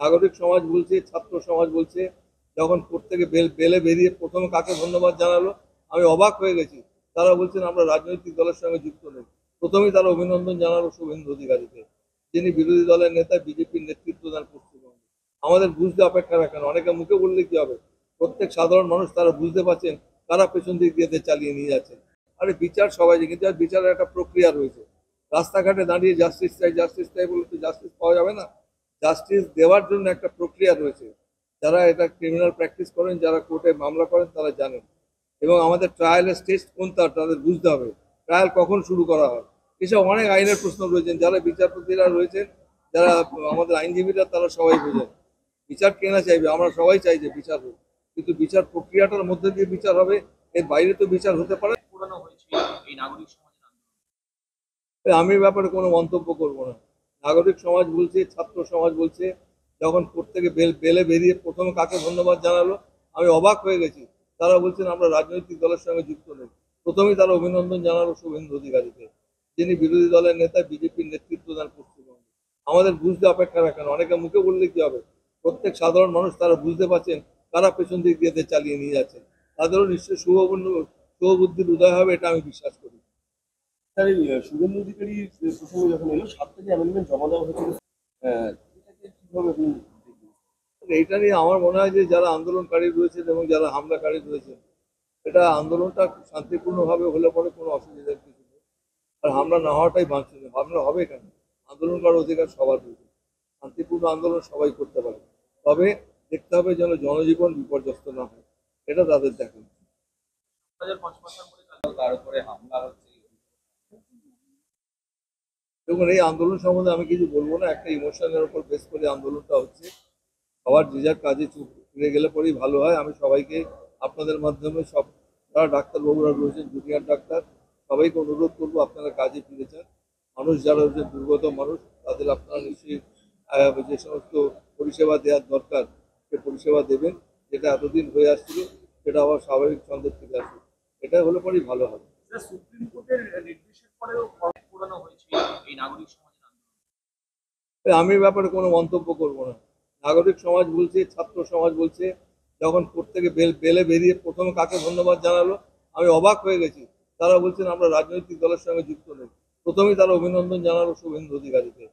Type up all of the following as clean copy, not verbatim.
নাগরিক সমাজ বলছে, ছাত্র সমাজ বলছে, যখন প্রত্যেকে বেলে বেরিয়ে প্রথমে কাকে ধন্যবাদ জানালো, আমি অবাক হয়ে গেছি। তারা বলছেন আমরা রাজনৈতিক দলের সঙ্গে যুক্ত নেই। প্রথমেই তারা অভিনন্দন জানালো শুভেন্দু অধিকারীকে, যিনি বিরোধী দলের নেতা, বিজেপির নেতৃত্ব দেন পশ্চিমবঙ্গে। আমাদের বুঝতে অপেক্ষা রাখেন, অনেকে মুখে বললে কি হবে, প্রত্যেক সাধারণ মানুষ তারা বুঝতে পারছেন কারা পেছন দিক দিয়ে চালিয়ে নিয়ে যাচ্ছেন। আরে বিচার সবাই, কিন্তু আর বিচারের একটা প্রক্রিয়া রয়েছে। রাস্তাঘাটে দাঁড়িয়ে জাস্টিস চাই বলে তো জাস্টিস পাওয়া যাবে না। জাস্টিস দেওয়ার জন্য একটা প্রক্রিয়া রয়েছে। যারা এটা ক্রিমিনাল প্র্যাকটিস করেন, যারা কোর্টে মামলা করেন, তারা জানেন। এবং আমাদের ট্রায়ালের স্টেজ কোনটা তাদের বুঝতে হবে, ট্রায়াল কখন শুরু করা হয়, এসব অনেক আইনের প্রশ্ন রয়েছেন। যারা বিচারপতিরা রয়েছেন, যারা আমাদের আইনজীবীরা, তারা সবাই বোঝেন। বিচার কে না চাইবে, আমরা সবাই চাই যে বিচার হোক, কিন্তু বিচার প্রক্রিয়াটার মধ্যে দিয়ে বিচার হবে, এর বাইরে তো বিচার হতে পারে। পুরানো হয়েছিল এই নাগরিক সমাজের আন্দোলন। আমি ব্যাপারে কোনো মন্তব্য করব না। নাগরিক সমাজ বলছে, ছাত্র সমাজ বলছে, যখন প্রত্যেকে বেলে বেরিয়ে প্রথমে কাকে ধন্যবাদ জানালো, আমি অবাক হয়ে গেছি। তারা বলছেন আমরা রাজনৈতিক দলের সঙ্গে যুক্ত নেই। প্রথমেই তারা অভিনন্দন জানালো শুভেন্দু অধিকারীকে, যিনি বিরোধী দলের নেতা, বিজেপির নেতৃত্ব দেন পশ্চিমবঙ্গে। আমাদের বুঝতে অপেক্ষা রাখেন, অনেকে মুখে বললে কি হবে, প্রত্যেক সাধারণ মানুষ তারা বুঝতে পারছেন কারা পেছন দিক দিয়ে চালিয়ে নিয়ে যাচ্ছেন। তাদেরও নিশ্চয়ই শুভবুদ্ধির উদয় হবে, এটা আমি বিশ্বাস করি। স্যার, এই শুভেন্দু অধিকারী প্রসঙ্গে যখন এলো, 7টা যে অ্যামেন্ডমেন্ট জমা দেওয়া হয়েছিল, এটাকে কিভাবে আপনি দেখবেন? এইটা নিয়ে আমার মনে হয় যে যারা আন্দোলনকারী রয়েছেন এবং যারা হামলাকারী রয়েছেন, এটা আন্দোলনটা শান্তিপূর্ণভাবে হলে পরে কোনো অসুবিধার কিছু নেই। আর হামলা না হওয়াটাই বাঞ্ছনীয়। হামলা হবে কেন? আন্দোলন করার অধিকার সবার রয়েছে। শান্তিপূর্ণ আন্দোলন সবাই করতে পারে। তবে দেখতে হবে যেন জনজীবন বিপর্যস্ত না হয়, এটা তাদের দেখা। 2005 করে তার উপরে হামলা হচ্ছে। দেখুন, এই আন্দোলন সম্বন্ধে আমি কিছু বলবো না। একটা ইমোশনের উপর বেস করে আন্দোলনটা হচ্ছে। সবার যে যার কাজে চুপ ফিরে গেলে পরেই ভালো হয়। আমি সবাইকে আপনাদের মাধ্যমে, সব যারা ডাক্তারবাবুরা রয়েছেন, জুনিয়র ডাক্তার, সবাইকে অনুরোধ করবো আপনারা কাজে ফিরে যান। মানুষ যারা হচ্ছে দুর্গত মানুষ, তাদের আপনারা নিশ্চয়ই যে সমস্ত পরিষেবা দেওয়ার দরকার, সে পরিষেবা দেবেন। যেটা এতদিন হয়ে আসছিল, সেটা আবার স্বাভাবিক ছন্দে ফিরে আসবে। এটা হলে পরেই ভালো হবে। স্যার, সুপ্রিম কোর্টের নির্দেশের পরেও পুরানো হয়েছিল এই নাগরিক সমাজের আন্দোলন। আমি ব্যাপারে কোনো মন্তব্য করব না। নাগরিক সমাজ বলছে, ছাত্র সমাজ বলছে, যখন প্রত্যেকে বেলে বেরিয়ে প্রথমে কাকে ধন্যবাদ জানালো, আমি অবাক হয়ে গেছি। তারা বলছেন আমরা রাজনৈতিক দলের সঙ্গে যুক্ত নেই। প্রথমেই তারা অভিনন্দন জানালো শুভেন্দু অধিকারীকে,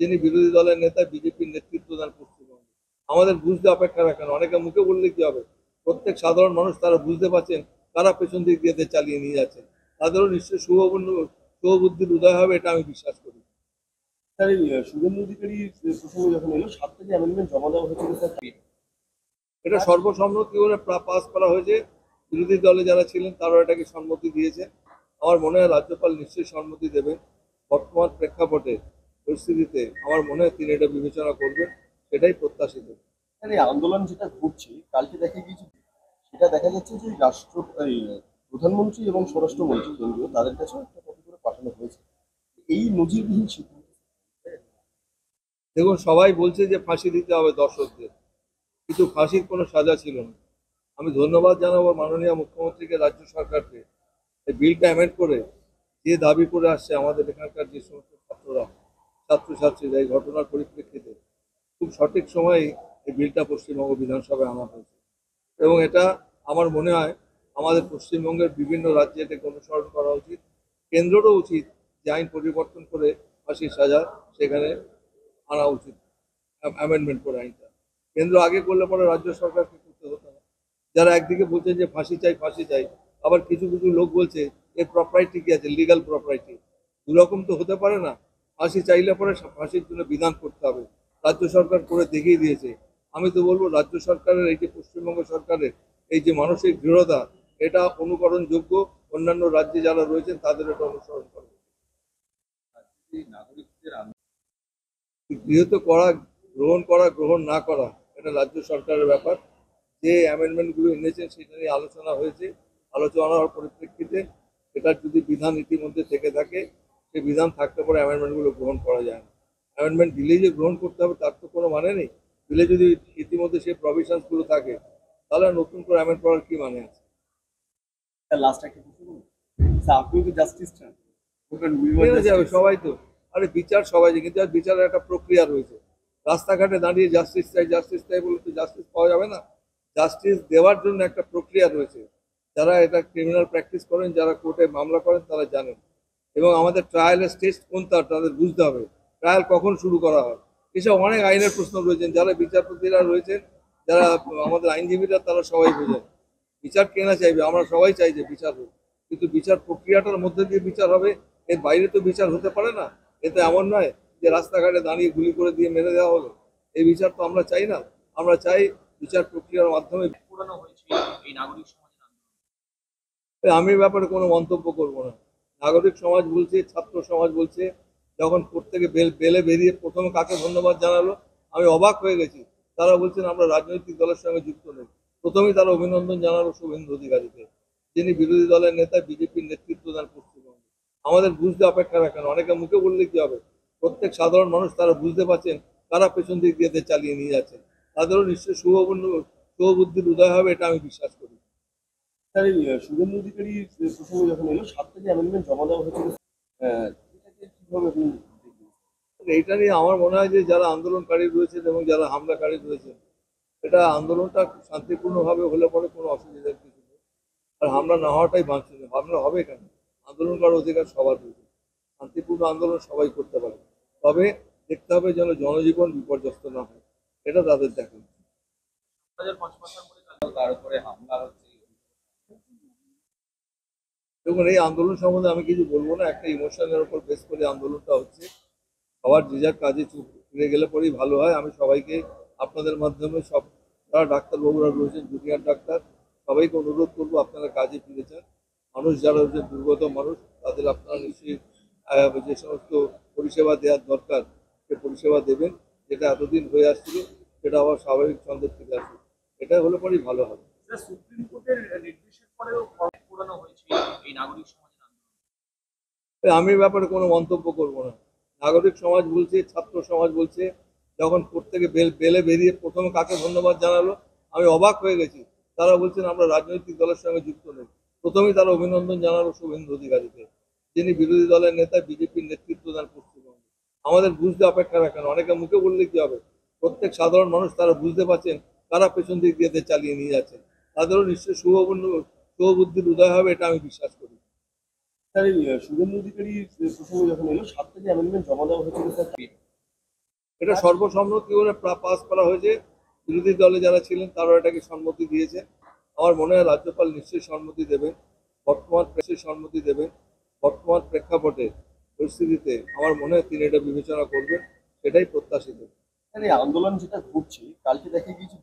যিনি বিরোধী দলের নেতা, বিজেপির নেতৃত্ব দেন পশ্চিমবঙ্গে। আমাদের বুঝতে অপেক্ষা রাখেন, অনেকে মুখে বললে কি হবে, প্রত্যেক সাধারণ মানুষ তারা বুঝতে পারছেন কারা পেছন দিক দিয়ে চালিয়ে নিয়ে যাচ্ছেন। তাদেরও নিশ্চয়ই শুভবুদ্ধির উদয় হবে, এটা আমি বিশ্বাস করি। স্যার, এই শুভেন্দু অধিকারী প্রসঙ্গে যখন এলো, 7টা যে অ্যামেন্ডমেন্ট জমা দেওয়া হয়েছিল, স্যার, এটা সর্বসম্মতি করে পাস করা হয়েছে। বিরোধী দলে যারা ছিলেন তারাও এটাকে সম্মতি দিয়েছে। আমার মনে হয় রাজ্যপাল নিশ্চয়ই সম্মতি দেবেন। বর্তমান প্রেক্ষাপটে, পরিস্থিতিতে আমার মনে হয় তিনি এটা বিবেচনা করবেন, সেটাই প্রত্যাশিত। স্যার, এই আন্দোলন যেটা ঘটছে, কালকে দেখা গিয়েছে, সেটা দেখা যাচ্ছে যে এই প্রধানমন্ত্রী এবং স্বরাষ্ট্রমন্ত্রী কেন্দ্রীয়, তাদের কাছেও একটা কপি করে পাঠানো হয়েছে। এই নজিরবিহীন সিদ্ধান্ত। দেখুন, সবাই বলছে যে ফাঁসি দিতে হবে দর্শকদের, কিন্তু ফাঁসির কোনো সাজা ছিল না। আমি ধন্যবাদ জানাবো মাননীয় মুখ্যমন্ত্রীকে, রাজ্য সরকারকে, এই বিলটা অ্যামেন্ড করে যে দাবি করে আসছে আমাদের এখানকার যে সমস্ত ছাত্ররা, ছাত্রছাত্রীরা, এই ঘটনার পরিপ্রেক্ষিতে খুব সঠিক সময়ে এই বিলটা পশ্চিমবঙ্গ বিধানসভায় আনা হয়েছে। এবং এটা আমার মনে হয় আমাদের পশ্চিমবঙ্গের বিভিন্ন রাজ্যে এটাকে অনুসরণ করা উচিত। কেন্দ্রেরও উচিত যে আইন পরিবর্তন করে ফাঁসির সাজা সেখানে আনা উচিত, অ্যামেন্ডমেন্ট করে আইনটা। কেন্দ্র আগে করলে পরে রাজ্য সরকারকে করতে হতো না। যারা একদিকে বলছেন যে ফাঁসি চাই ফাঁসি চাই, আবার কিছু কিছু লোক বলছে এর প্রপার্টি কি আছে, লিগাল প্রপার্টি। দুরকম তো হতে পারে না। ফাঁসি চাইলে পরে ফাঁসির জন্য বিধান করতে হবে। রাজ্য সরকার করে দেখিয়ে দিয়েছে। আমি তো বলবো রাজ্য সরকারের এই যে পশ্চিমবঙ্গ সরকারের এই যে মানসিক দৃঢ়তা, এটা অনুকরণযোগ্য। অন্যান্য রাজ্যে যারা রয়েছেন তাদের এটা অনুসরণ করবে। নাগরিকদের গৃহীত করা, গ্রহণ করা, গ্রহণ না করা, এটা রাজ্য সরকারের ব্যাপার। যে অ্যামেন্ডমেন্টগুলো এনেছেন সেটা নিয়ে আলোচনা হয়েছে। আলোচনা হওয়ার পরিপ্রেক্ষিতে এটার যদি বিধান ইতিমধ্যে থেকে থাকে, সেই বিধান থাকতে পারে অ্যামেন্ডমেন্টগুলো গ্রহণ করা যায় না। অ্যামেন্ডমেন্ট দিলেই যে গ্রহণ করতে হবে তার তো কোনো মানে নেই। দিলে যদি ইতিমধ্যে সেই প্রভিশনসগুলো থাকে, তাহলে নতুন করে অ্যামেন্ড করার কি মানে আছে? লাস্ট একটা প্রশ্ন করুন। স্যার, আপনি তো জাস্টিস চান, যাবে সবাই তো। আরে বিচার সবাই, কিন্তু আর বিচারের একটা প্রক্রিয়া রয়েছে। রাস্তাঘাটে দাঁড়িয়ে জাস্টিস চাই বলে তো জাস্টিস পাওয়া যাবে না। জাস্টিস দেওয়ার জন্য একটা প্রক্রিয়া রয়েছে। যারা এটা ক্রিমিনাল প্র্যাকটিস করেন, যারা কোর্টে মামলা করেন, তারা জানেন। এবং আমাদের ট্রায়ালের স্টেজ কোনটা তাদের বুঝতে হবে, ট্রায়াল কখন শুরু করা হয়, এসব অনেক আইনের প্রশ্ন রয়েছেন। যারা বিচারপতিরা রয়েছেন, যারা আমাদের আইনজীবীরা, তারা সবাই বোঝেন। বিচার কে না চাইবে, আমরা সবাই চাই যে বিচার হোক, কিন্তু বিচার প্রক্রিয়াটার মধ্যে দিয়ে বিচার হবে, এর বাইরে তো বিচার হতে পারে না। এতে এমন নয় যে রাস্তাঘাটে দাঁড়িয়ে গুলি করে দিয়ে মেরে দেওয়া হলো। এই বিচার তো আমরা চাই না। আমরা চাই বিচার প্রক্রিয়ার মাধ্যমে। পুরানো হয়েছে এই নাগরিক সমাজের আন্দোলন। আমি এ ব্যাপারে কোনো মন্তব্য করব না। নাগরিক সমাজ বলছে, ছাত্র সমাজ বলছে, যখন কোর্ট থেকে বেলে বেরিয়ে প্রথমে কাকে ধন্যবাদ জানালো, আমি অবাক হয়ে গেছি। তারা বলছেন আমরা রাজনৈতিক দলের সঙ্গে যুক্ত নেই। প্রথমেই তারা অভিনন্দন জানালো শুভেন্দু অধিকারীকে, যিনি বিরোধী দলের নেতা, বিজেপির নেতৃত্ব দেন পশ্চিমবঙ্গে। আমাদের বুঝতে অপেক্ষা রাখেন, অনেকে মুখে বললে কি হবে, প্রত্যেক সাধারণ মানুষ তারা বুঝতে পারছেন কারা পেছন দিক দিয়ে চালিয়ে নিয়ে যাচ্ছেন। তাদেরও নিশ্চয়ই শুভবুদ্ধির উদয় হবে, এটা আমি বিশ্বাস করি। স্যার, এই শুভেন্দু অধিকারী প্রসঙ্গে যখন এলো 7টা যে অ্যামেন্ডমেন্ট জমা দেওয়া হয়েছিল, এটাকে কিভাবে আপনি দেখবেন? এইটা নিয়ে আমার মনে হয় যে যারা আন্দোলনকারী রয়েছেন এবং যারা হামলাকারী রয়েছেন, এটা আন্দোলনটা শান্তিপূর্ণভাবে হলে পরে কোনো অসুবিধার কিছু নেই। আর হামলা না হওয়াটাই বাঞ্ছনীয়। হামলা হবে কেন? আন্দোলন করার অধিকার সবার রয়েছে, শান্তিপূর্ণ আন্দোলন সবাই করতে পারে। তবে দেখতে হবে যেন জনজীবন বিপর্যস্ত না হয়, এটা তাদের দেখা। 2055 সাল পরে তার উপরে হামলা হচ্ছে। দেখুন, এই আন্দোলন সম্বন্ধে আমি কিছু বলবো না। একটা ইমোশনের উপর বেস করে আন্দোলনটা হচ্ছে। সবার যে যার কাজে চুপ ফিরে গেলে পরেই ভালো হয়। আমি সবাইকে আপনাদের মাধ্যমে, সব যারা ডাক্তারবাবুরা রয়েছেন, জুনিয়র ডাক্তার, সবাইকে অনুরোধ করবো আপনারা কাজে ফিরে যান। মানুষ যারা হচ্ছে দুর্গত মানুষ, তাদের আপনারা নিশ্চয়ই যে সমস্ত পরিষেবা দেওয়ার দরকার সে পরিষেবা দেবেন। যেটা এতদিন হয়ে আসছিল সেটা আবার স্বাভাবিক ছন্দে ফিরে আসবে। এটা হলে পরেই ভালো হবে। স্যার, সুপ্রিম কোর্টের নির্দেশের পরেও পুরানো হয়েছে এই নাগরিক সমাজের আন্দোলন। আমি এ ব্যাপারে কোনো মন্তব্য করব না। নাগরিক সমাজ বলছে, ছাত্র সমাজ বলছে, যখন কোর্ট থেকে বেলে বেরিয়ে প্রথমে কাকে ধন্যবাদ জানালো, আমি অবাক হয়ে গেছি। তারা বলছেন আমরা রাজনৈতিক দলের সঙ্গে যুক্ত নেই। প্রথমেই তারা অভিনন্দন জানালো শুভেন্দু অধিকারীকে, যিনি বিরোধী দলের নেতা, বিজেপির নেতৃত্ব দেন পশ্চিমবঙ্গে। আমাদের বুঝতে অপেক্ষা রাখেন, অনেকে মুখে বললে কি হবে, প্রত্যেক সাধারণ মানুষ তারা বুঝতে পারছেন কারা পেছন দিক দিয়ে চালিয়ে নিয়ে যাচ্ছেন। তাদেরও নিশ্চয়ই শুভবুদ্ধির উদয় হবে, এটা আমি বিশ্বাস করি। স্যার, এই শুভেন্দু অধিকারী প্রসঙ্গে যখন এলো 7টা যে অ্যামেন্ডমেন্ট জমা দেওয়া হয়েছিল, স্যার, এটা সর্বসম্মতি করে পাস করা হয়েছে। বিরোধী দলে যারা ছিলেন তারাও এটাকে সম্মতি দিয়েছে। আমার মনে হয় রাজ্যপাল নিশ্চয়ই সম্মতি দেবেন। বর্তমান প্রেক্ষাপটে পরিস্থিতিতে আমার মনে হয় তিনি এটা বিবেচনা করবেন, সেটাই প্রত্যাশিত। স্যার, এই আন্দোলন যেটা ঘটছে, কালকে দেখা গিয়েছে